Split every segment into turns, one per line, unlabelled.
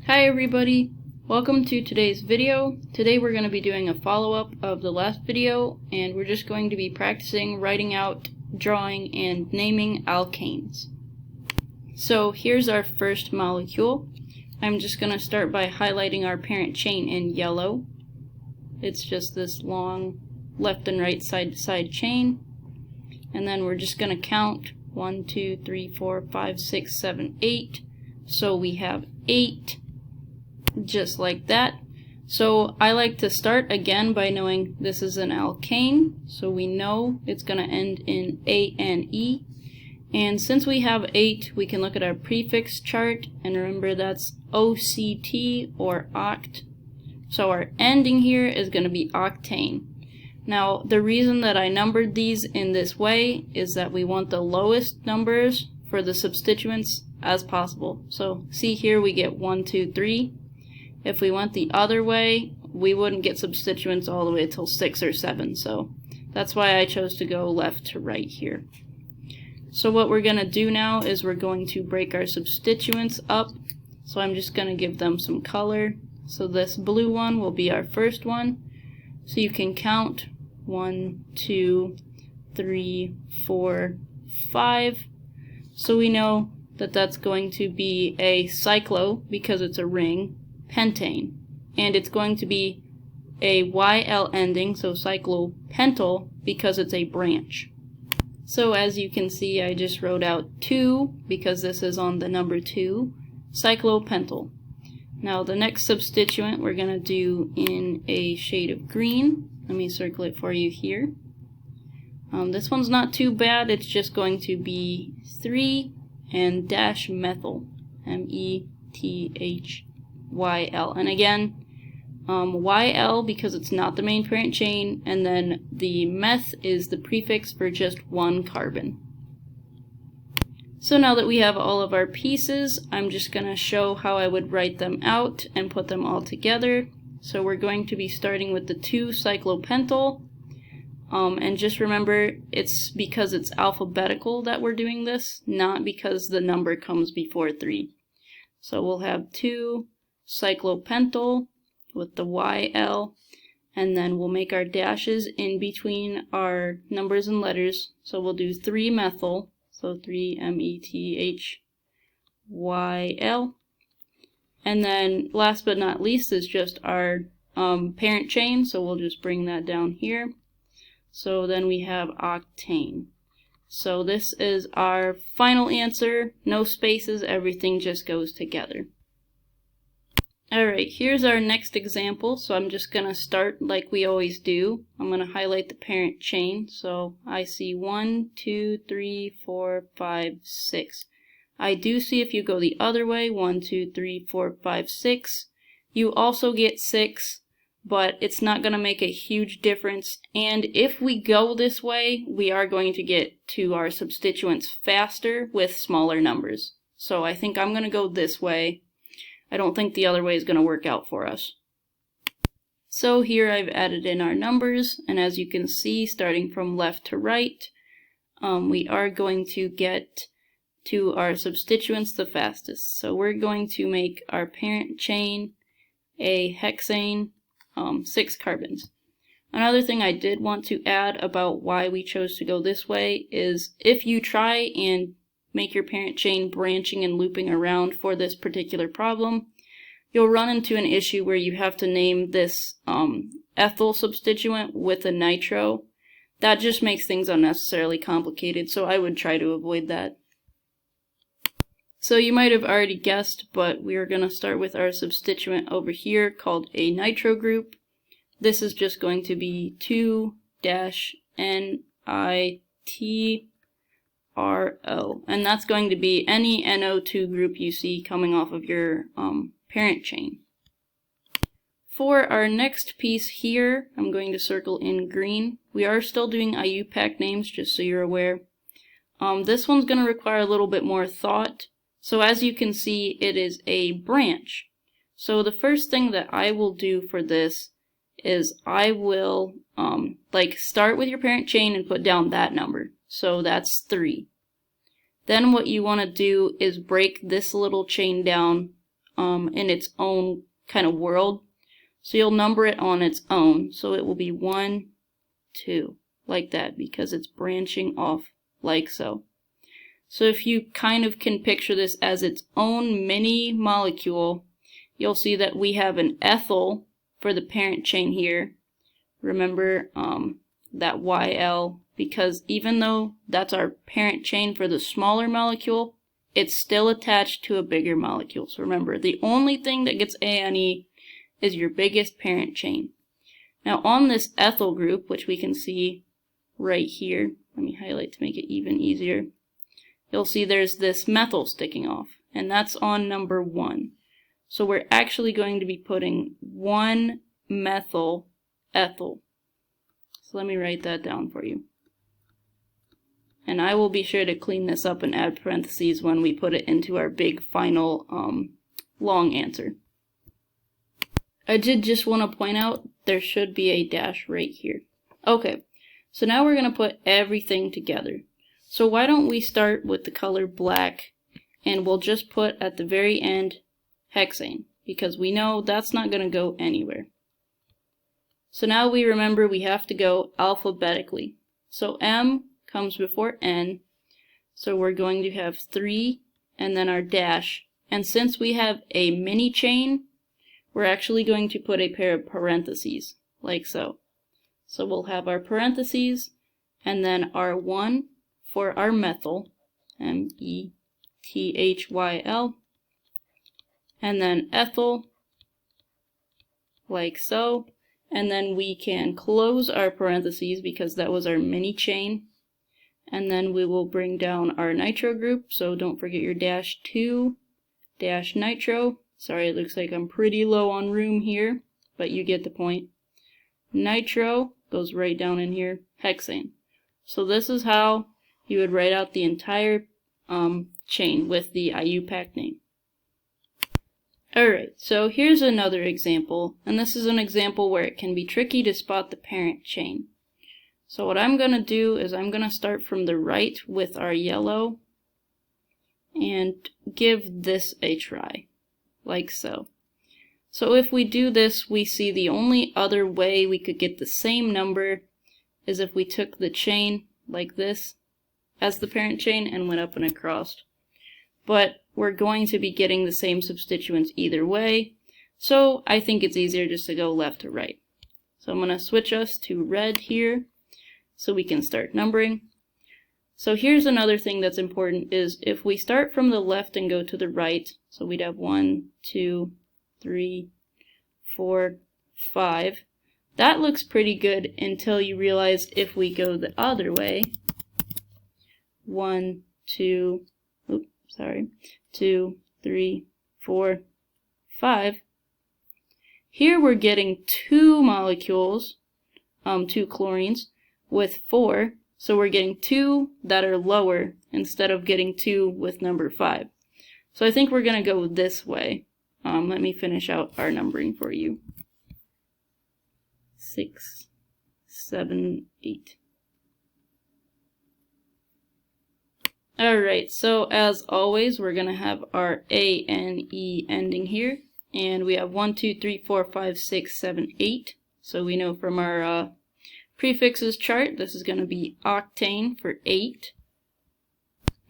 Hi everybody, welcome to today's video. Today we're going to be doing a follow-up of the last video, and we're just going to be practicing writing out, drawing, and naming alkanes. So here's our first molecule. I'm just going to start by highlighting our parent chain in yellow. It's just this long left and right side to side chain. And then we're just going to count 1, 2, 3, 4, 5, 6, 7, 8. So we have 8. Just like that. So I like to start again by knowing this is an alkane, so we know it's going to end in A-N-E. And since we have 8, we can look at our prefix chart and remember that's OCT or oct. So our ending here is going to be octane. Now the reason that I numbered these in this way is that we want the lowest numbers for the substituents as possible. So see here we get 1, 2, 3. If we went the other way, we wouldn't get substituents all the way till 6 or 7, so that's why I chose to go left to right here. So what we're going to do now is we're going to break our substituents up, so I'm just going to give them some color. So this blue one will be our first one, so you can count 1, 2, 3, 4, 5, so we know that that's going to be a cyclo because it's a ring, pentane, and it's going to be a YL ending, so cyclopentyl, because it's a branch. So as you can see, I just wrote out 2 because this is on the number 2, cyclopentyl. Now the next substituent we're going to do in a shade of green. Let me circle it for you here. This one's not too bad, it's just going to be 3 and dash methyl, M-E-T-H YL, and again YL because it's not the main parent chain, and then the meth is the prefix for just one carbon. So now that we have all of our pieces, I'm just going to show how I would write them out and put them all together. So we're going to be starting with the 2-cyclopentyl, and just remember it's because it's alphabetical that we're doing this, not because the number comes before 3. So we'll have 2-cyclopentyl with the YL, and then we'll make our dashes in between our numbers and letters. So we'll do 3-methyl, so 3-METHYL, and then last but not least is just our parent chain, so we'll just bring that down here. So then we have octane. So this is our final answer, no spaces, everything just goes together. Alright, here's our next example, so I'm just going to start like we always do. I'm going to highlight the parent chain, so I see 1, 2, 3, 4, 5, 6. I do see if you go the other way, 1, 2, 3, 4, 5, 6, you also get 6, but it's not going to make a huge difference, and if we go this way, we are going to get to our substituents faster with smaller numbers. So I think I'm going to go this way. I don't think the other way is going to work out for us. So here I've added in our numbers, and as you can see, starting from left to right, we are going to get to our substituents the fastest. So we're going to make our parent chain a hexane, 6 carbons. Another thing I did want to add about why we chose to go this way is if you try and make your parent chain branching and looping around for this particular problem, you'll run into an issue where you have to name this ethyl substituent with a nitro. That just makes things unnecessarily complicated, so I would try to avoid that. So you might have already guessed, but we are going to start with our substituent over here called a nitro group. This is just going to be 2-NiTRO, and that's going to be any NO2 group you see coming off of your parent chain. For our next piece here, I'm going to circle in green. We are still doing IUPAC names, just so you're aware. This one's going to require a little bit more thought. So as you can see, it is a branch. So the first thing that I will do for this is I will start with your parent chain and put down that number. So that's 3. Then what you want to do is break this little chain down in its own kind of world. So you'll number it on its own. So it will be 1, 2, like that, because it's branching off like so. So if you kind of can picture this as its own mini molecule, you'll see that we have an ethyl for the parent chain here. Remember that YL, because even though that's our parent chain for the smaller molecule, it's still attached to a bigger molecule. So remember, the only thing that gets ANE is your biggest parent chain. Now on this ethyl group, which we can see right here, let me highlight to make it even easier, you'll see there's this methyl sticking off, and that's on number 1. So we're actually going to be putting 1 methyl ethyl. So let me write that down for you. And I will be sure to clean this up and add parentheses when we put it into our big final long answer. I did just want to point out there should be a dash right here. Okay, so now we're going to put everything together. So why don't we start with the color black, and we'll just put at the very end hexane, because we know that's not going to go anywhere. So now we remember we have to go alphabetically. So M comes before N, so we're going to have 3 and then our dash. And since we have a mini chain, we're actually going to put a pair of parentheses, like so. So we'll have our parentheses and then our 1 for our methyl, methyl, and then ethyl, like so. And then we can close our parentheses because that was our mini chain. And then we will bring down our nitro group, so don't forget your dash 2, dash nitro. Sorry, it looks like I'm pretty low on room here, but you get the point. Nitro goes right down in here, hexane. So this is how you would write out the entire chain with the IUPAC name. Alright, so here's another example, and this is an example where it can be tricky to spot the parent chain. So what I'm going to do is I'm going to start from the right with our yellow and give this a try, like so. So if we do this, we see the only other way we could get the same number is if we took the chain like this as the parent chain and went up and across. But we're going to be getting the same substituents either way, so I think it's easier just to go left to right. So I'm going to switch us to red here so we can start numbering. So here's another thing that's important is if we start from the left and go to the right, so we'd have 1, 2, 3, 4, 5. That looks pretty good until you realize if we go the other way, 1, 2, 2, 3, 4, 5. Here we're getting 2 molecules, 2 chlorines with 4, so we're getting 2 that are lower instead of getting 2 with number 5. So I think we're going to go this way. Let me finish out our numbering for you. 6, 7, 8. Alright, so as always, we're going to have our ANE ending here. And we have 1, 2, 3, 4, 5, 6, 7, 8. So we know from our prefixes chart, this is going to be octane for 8.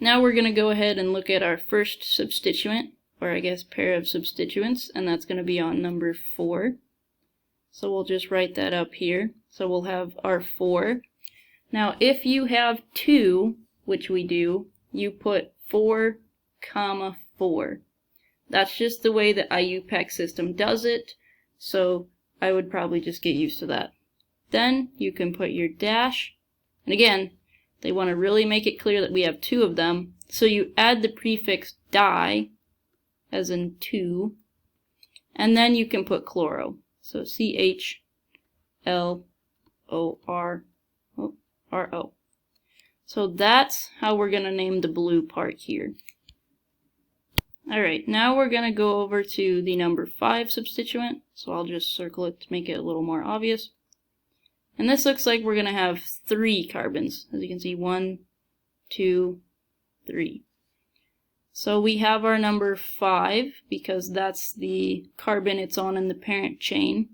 Now we're going to go ahead and look at our first substituent, or I guess pair of substituents, and that's going to be on number 4. So we'll just write that up here. So we'll have our 4. Now if you have 2, which we do, you put 4, 4. That's just the way the IUPAC system does it, so I would probably just get used to that. Then you can put your dash, and again, they want to really make it clear that we have 2 of them, so you add the prefix di, as in 2, and then you can put chloro, so CHLORO. So that's how we're going to name the blue part here. Alright, now we're going to go over to the number 5 substituent, so I'll just circle it to make it a little more obvious. And this looks like we're going to have 3 carbons. As you can see, 1, 2, 3. So we have our number 5 because that's the carbon it's on in the parent chain.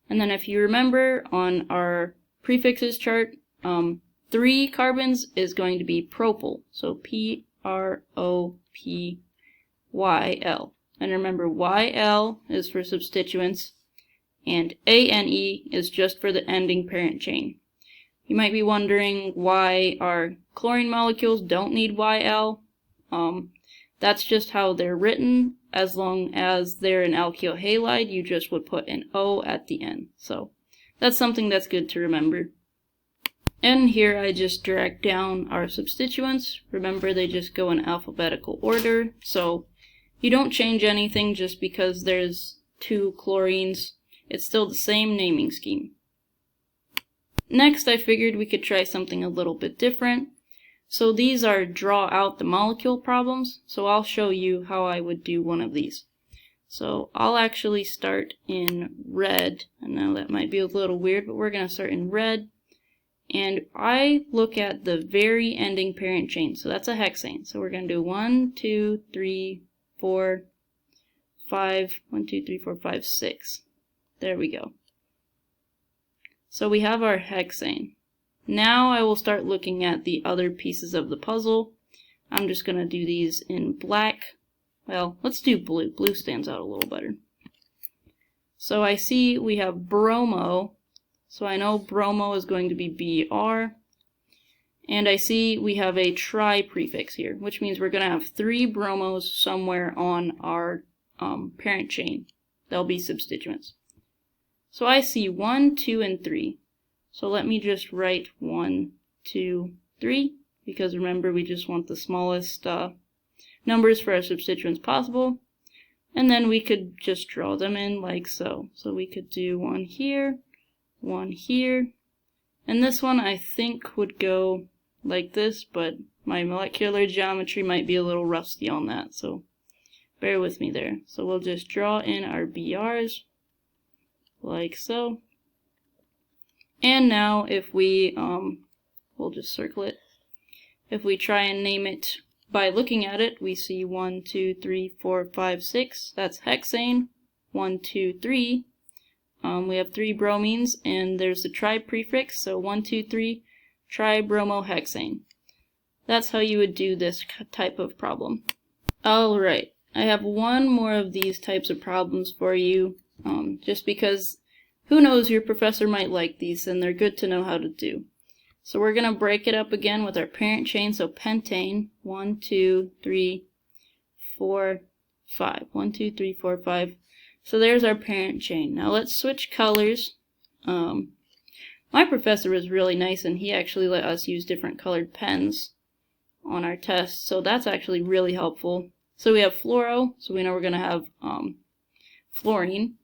And then if you remember on our prefixes chart, 3 carbons is going to be propyl. So Propyl. And remember, YL is for substituents, and ANE is just for the ending parent chain. You might be wondering why our chlorine molecules don't need YL. That's just how they're written. As long as they're an alkyl halide, you just would put an O at the end. So that's something that's good to remember. And here I just drag down our substituents. Remember, they just go in alphabetical order. So you don't change anything just because there's 2 chlorines. It's still the same naming scheme. Next, I figured we could try something a little bit different. So these are draw out the molecule problems. So I'll show you how I would do one of these. So I'll actually start in red. I know that might be a little weird, but we're going to start in red. And I look at the very ending parent chain. So that's a hexane. So we're going to do 1, 2, 3, 4, 5, 1, 2, 3, 4, 5, 6. There we go. So we have our hexane. Now I will start looking at the other pieces of the puzzle. I'm just going to do these in black. Well, let's do blue. Blue stands out a little better. So I see we have bromo. So I know bromo is going to be Br. And I see we have a tri prefix here, which means we're going to have 3 bromos somewhere on our parent chain. They'll be substituents. So I see 1, 2, and 3. So let me just write 1, 2, 3, because remember we just want the smallest numbers for our substituents possible. And then we could just draw them in like so. So we could do 1 here, 1 here. And this one I think would go like this, but my molecular geometry might be a little rusty on that, so bear with me there. So we'll just draw in our BRs like so. And now if we, we'll just circle it. If we try and name it by looking at it, we see 1, 2, 3, 4, 5, 6. That's hexane. 1, 2, 3. We have 3 bromines, and there's the tri prefix, so 1, 2, 3, tribromohexane. That's how you would do this type of problem. Alright, I have one more of these types of problems for you, just because who knows, your professor might like these, and they're good to know how to do. So we're going to break it up again with our parent chain, so pentane, 1, 2, 3, 4, 5. 1, 2, 3, 4, 5. So there's our parent chain. Now let's switch colors. My professor was really nice, and he actually let us use different colored pens on our tests, so that's actually really helpful. So we have fluoro, so we know we're going to have fluorine.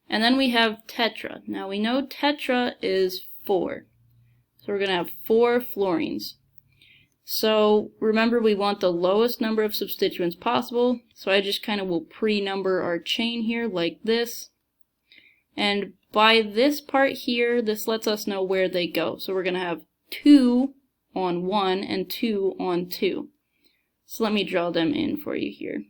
And then we have tetra. Now we know tetra is 4. So we're going to have 4 fluorines. So remember, we want the lowest number of substituents possible. So I just kind of will pre-number our chain here like this. And by this part here, this lets us know where they go. So we're going to have 2 on 1 and 2 on 2. So let me draw them in for you here.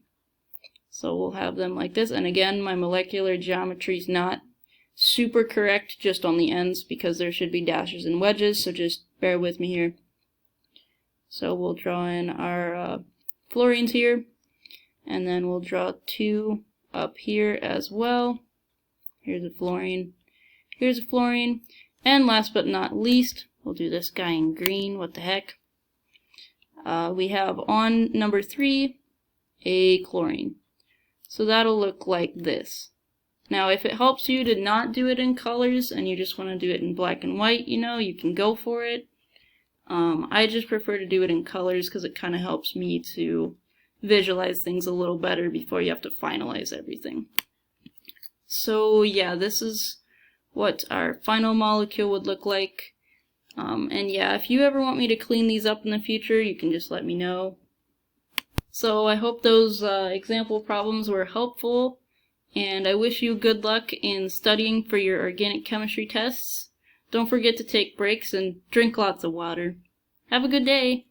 So we'll have them like this. And again, my molecular geometry is not super correct just on the ends because there should be dashes and wedges. So just bear with me here. So we'll draw in our fluorines here. And then we'll draw 2 up here as well. Here's a fluorine. Here's a fluorine. And last but not least, we'll do this guy in green. What the heck? We have on number 3 a chlorine. So that'll look like this. Now if it helps you to not do it in colors and you just want to do it in black and white, you know, you can go for it. I just prefer to do it in colors because it kind of helps me to visualize things a little better before you have to finalize everything. So yeah, this is what our final molecule would look like. And yeah, if you ever want me to clean these up in the future, you can just let me know. So I hope those example problems were helpful, and I wish you good luck in studying for your organic chemistry tests. Don't forget to take breaks and drink lots of water. Have a good day!